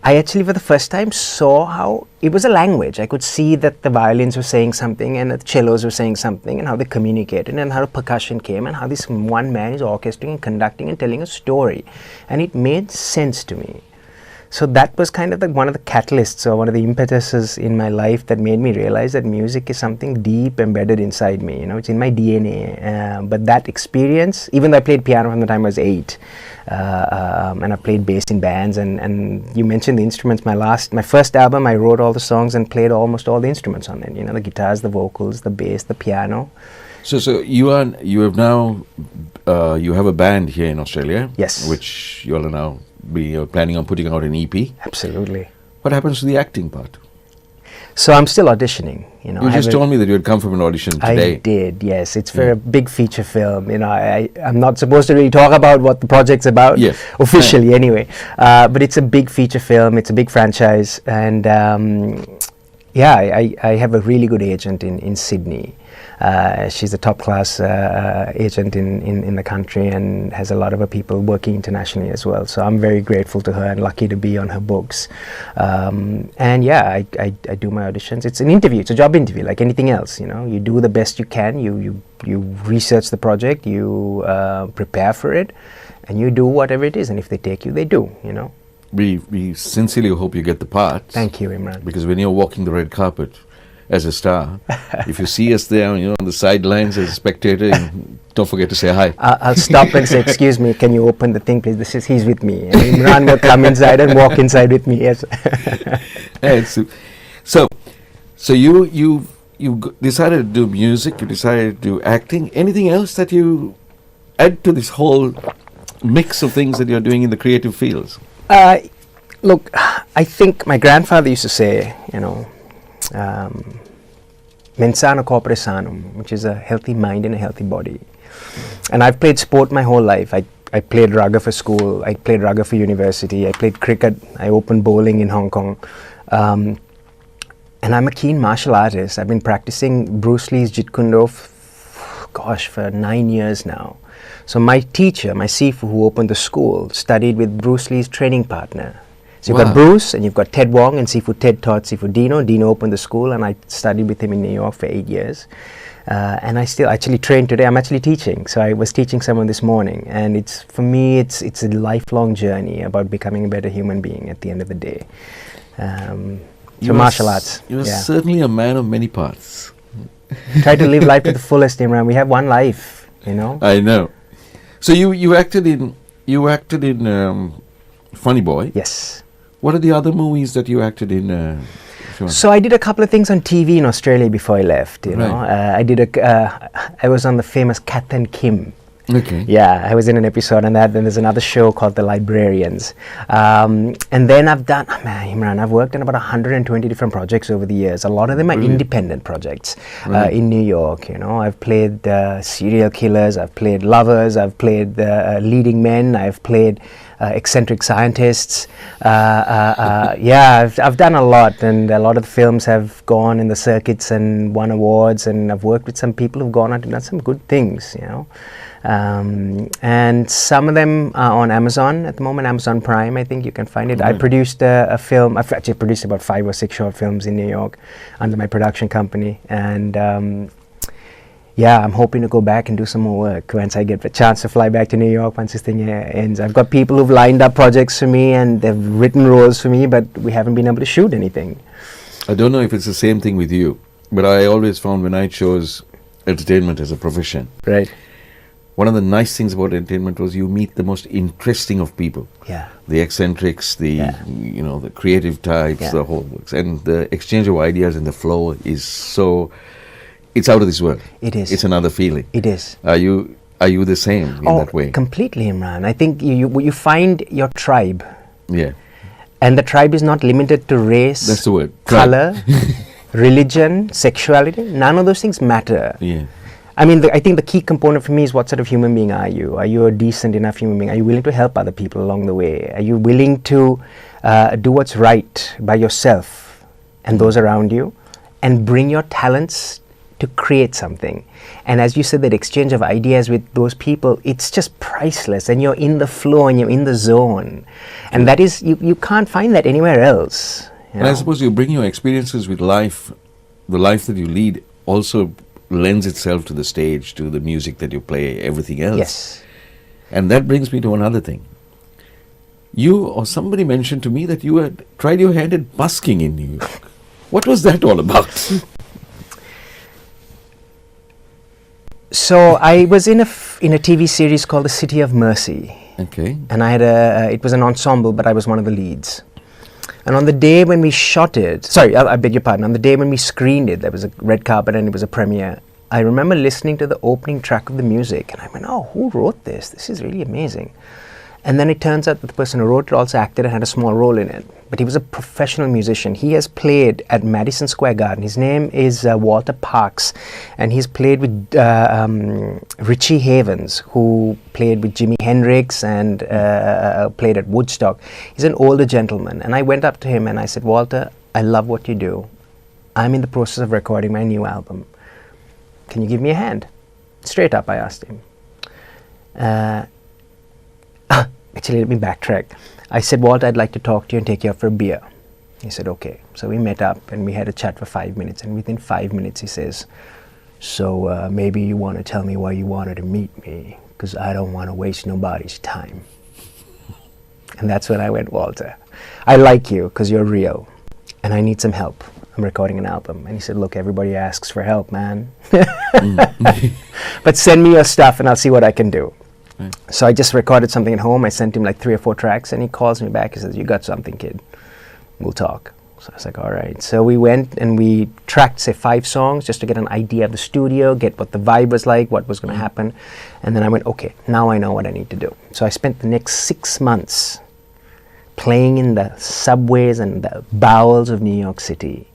I actually for the first time saw how it was a language. I could see that the violins were saying something and the cellos were saying something, and how they communicated, and how the percussion came, and how this one man is orchestrating and conducting and telling a story, and it made sense to me. So that was kind of one of the catalysts, or one of the impetuses in my life that made me realize that music is something deep embedded inside me. It's in my DNA. But that experience, even though I played piano from the time I was 8, and I played bass in bands, and you mentioned the instruments. My first album, I wrote all the songs and played almost all the instruments on it. The guitars, the vocals, the bass, the piano.
So you have a band here in Australia.
Yes.
Which you all are now planning on putting out an EP.
Absolutely.
What happens to the acting part?
So I'm still auditioning.
You just told me that you had come from an audition today.
I did, yes. It's for a big feature film. I'm not supposed to really talk about what the project's about, officially anyway. But it's a big feature film. It's a big franchise, and I have a really good agent in Sydney. She's a top-class agent in the country, and has a lot of her people working internationally as well. So I'm very grateful to her and lucky to be on her books. I do my auditions. It's an interview. It's a job interview like anything else. You do the best you can. You research the project. You prepare for it, and you do whatever it is. And if they take you, they do.
We sincerely hope you get the part.
Thank you, Imran.
Because when you're walking the red carpet as a star, if you see us there, on the sidelines as a spectator, don't forget to say hi.
I'll stop and say, "Excuse me, can you open the thing, please? He's with me." And Imran will come inside and walk inside with me. Yes.
So you decided to do music. You decided to do acting. Anything else that you add to this whole mix of things that you're doing in the creative fields?
Look, I think my grandfather used to say, mensano corpore sanum, which is a healthy mind and a healthy body. And I've played sport my whole life. I played rugby for school, I played rugby for university, I played cricket, I opened bowling in Hong Kong. And I'm a keen martial artist. I've been practicing Bruce Lee's Jeet Kune Do for 9 years now. So my teacher, my Sifu who opened the school, studied with Bruce Lee's training partner. So you've got Bruce, and you've got Ted Wong, and Sifu Ted taught Sifu Dino. Dino opened the school, and I studied with him in New York for 8 years. And I still actually train today. I'm actually teaching. So I was teaching someone this morning, and for me, it's a lifelong journey about becoming a better human being at the end of the day. Martial arts.
You're certainly a man of many parts.
Try to live life to the fullest, Imran. We have one life,
I know. So you acted in Funny Boy.
Yes.
What are the other movies that you acted in?
So I did a couple of things on TV in Australia before I left. I was on the famous Kath and Kim.
Okay.
Yeah, I was in an episode on that. Then there's another show called The Librarians. And then I've done, Imran, I've worked on about 120 different projects over the years. A lot of them are independent projects in New York. I've played serial killers, I've played lovers, I've played leading men, I've played eccentric scientists. I've done a lot, and a lot of the films have gone in the circuits and won awards, and I've worked with some people who've gone on to done some good things, and some of them are on Amazon at the moment, Amazon Prime, I think you can find it. I produced a film. I've actually produced about 5 or 6 short films in New York under my production company, and I'm hoping to go back and do some more work once I get the chance to fly back to New York once this thing ends. I've got people who've lined up projects for me, and they've written roles for me, but we haven't been able to shoot anything.
I don't know if it's the same thing with you, but I always found when I chose entertainment as a profession,
right,
one of the nice things about entertainment was you meet the most interesting of people.
Yeah.
The eccentrics, the creative types, the whole works, and the exchange of ideas and the flow is so. It's out of this world.
It is.
It's another feeling.
It is.
Are you the same in that way?
Completely, Imran. I think you find your tribe.
Yeah.
And the tribe is not limited to race.
That's the word.
Color, religion, sexuality. None of those things matter.
Yeah.
I mean, I think the key component for me is what sort of human being are you? Are you a decent enough human being? Are you willing to help other people along the way? Are you willing to do what's right by yourself and those around you, and bring your talents to create something. And as you said, that exchange of ideas with those people, it's just priceless, and you're in the flow and you're in the zone. And that is, you can't find that anywhere else.
And I suppose you bring your experiences with life, the life that you lead also lends itself to the stage, to the music that you play, everything else.
Yes.
And that brings me to another thing. You or somebody mentioned to me that you had tried your hand at busking in New York. What was that all about?
So I was in a TV series called The City of Mercy.
Okay.
And I had it was an ensemble, but I was one of the leads. And on the day when we shot it, sorry, I beg your pardon, on the day when we screened it, there was a red carpet and it was a premiere. I remember listening to the opening track of the music and I went, oh, who wrote this? This is really amazing. And then it turns out that the person who wrote it also acted and had a small role in it. But he was a professional musician. He has played at Madison Square Garden. His name is Walter Parks. And he's played with Richie Havens, who played with Jimi Hendrix and played at Woodstock. He's an older gentleman. And I went up to him and I said, Walter, I love what you do. I'm in the process of recording my new album. Can you give me a hand? Straight up, I asked him. Actually, let me backtrack. I said, Walt, I'd like to talk to you and take you out for a beer. He said, okay. So we met up and we had a chat for 5 minutes. And within 5 minutes, he says, so maybe you want to tell me why you wanted to meet me, because I don't want to waste nobody's time. And that's when I went, Walter, I like you because you're real and I need some help. I'm recording an album. And he said, look, everybody asks for help, man. But send me your stuff and I'll see what I can do. Right. So I just recorded something at home. I sent him like 3 or 4 tracks and he calls me back. He says, you got something, kid. We'll talk. So I was like, all right. So we went and we tracked, say, 5 songs just to get an idea of the studio, get what the vibe was like, what was going to happen. And then I went, okay, now I know what I need to do. So I spent the next 6 months playing in the subways and the bowels of New York City.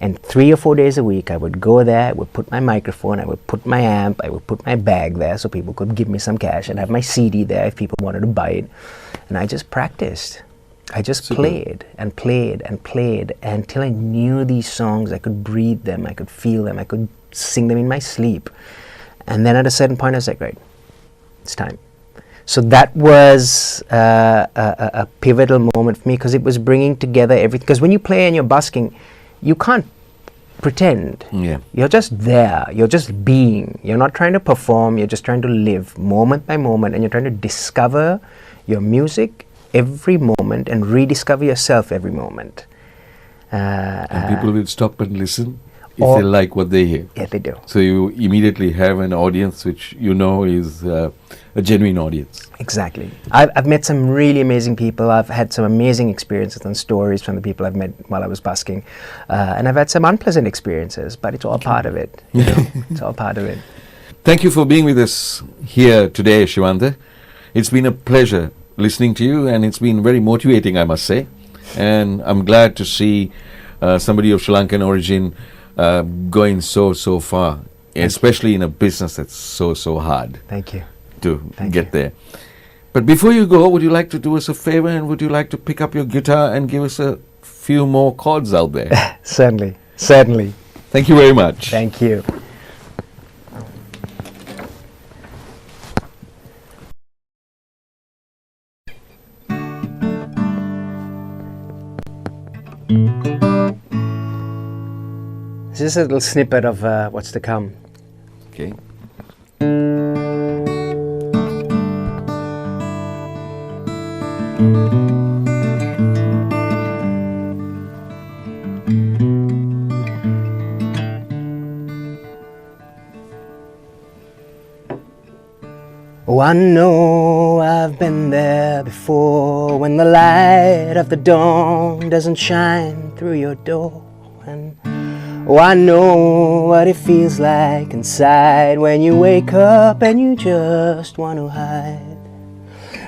And 3 or 4 days a week, I would go there, I would put my microphone, I would put my amp, I would put my bag there so people could give me some cash. I'd have my CD there if people wanted to buy it. And I just practiced. I just played and played and played until I knew these songs. I could breathe them, I could feel them, I could sing them in my sleep. And then at a certain point, I was like, right, it's time. So that was a pivotal moment for me because it was bringing together everything. Because when you play and you're busking, you can't pretend.
Yeah.
You're just there. You're just being. You're not trying to perform. You're just trying to live moment by moment, and you're trying to discover your music every moment and rediscover yourself every moment.
And people will stop and listen if they like what they hear.
Yeah, they do.
So you immediately have an audience which you know is a genuine audience.
Exactly. I've met some really amazing people. I've had some amazing experiences and stories from the people I've met while I was busking. And I've had some unpleasant experiences, but it's all part of it. You know? It's all part of it.
Thank you for being with us here today, Shivanta. It's been a pleasure listening to you, and it's been very motivating, I must say. And I'm glad to see somebody of Sri Lankan origin going so far, especially in a business that's so hard.
Thank you.
To get there. But before you go, would you like to do us a favor, and would you like to pick up your guitar and give us a few more chords out there?
Certainly. Certainly.
Thank you very much.
Thank you. This is a little snippet of what's to come.
Okay.
Oh, I know I've been there before, when the light of the dawn doesn't shine through your door. And oh, I know what it feels like inside when you wake up and you just want to hide.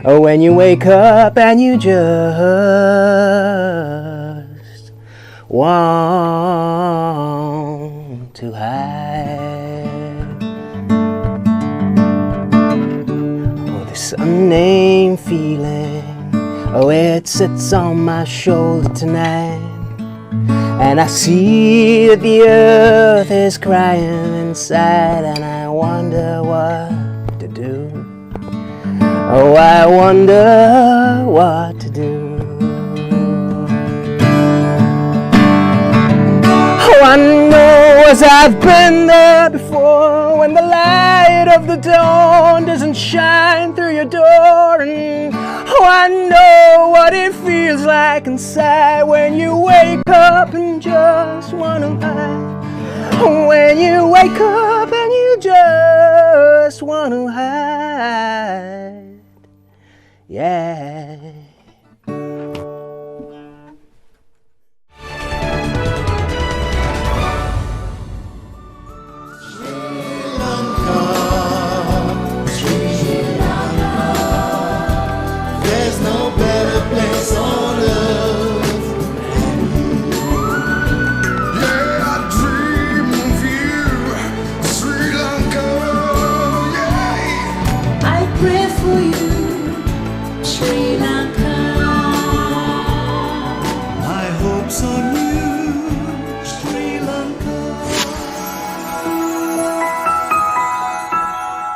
Oh, when you wake up and you just want to hide. Oh, this unnamed feeling, oh, it sits on my shoulder tonight. And I see that the earth is crying inside, and I wonder what to do. Oh, I wonder what to do. Oh, I know as I've been there before, when the light of the dawn doesn't shine through your door. And oh, I know what it feels like inside when you wake up and just wanna hide. When you wake up and you just wanna hide. Yeah.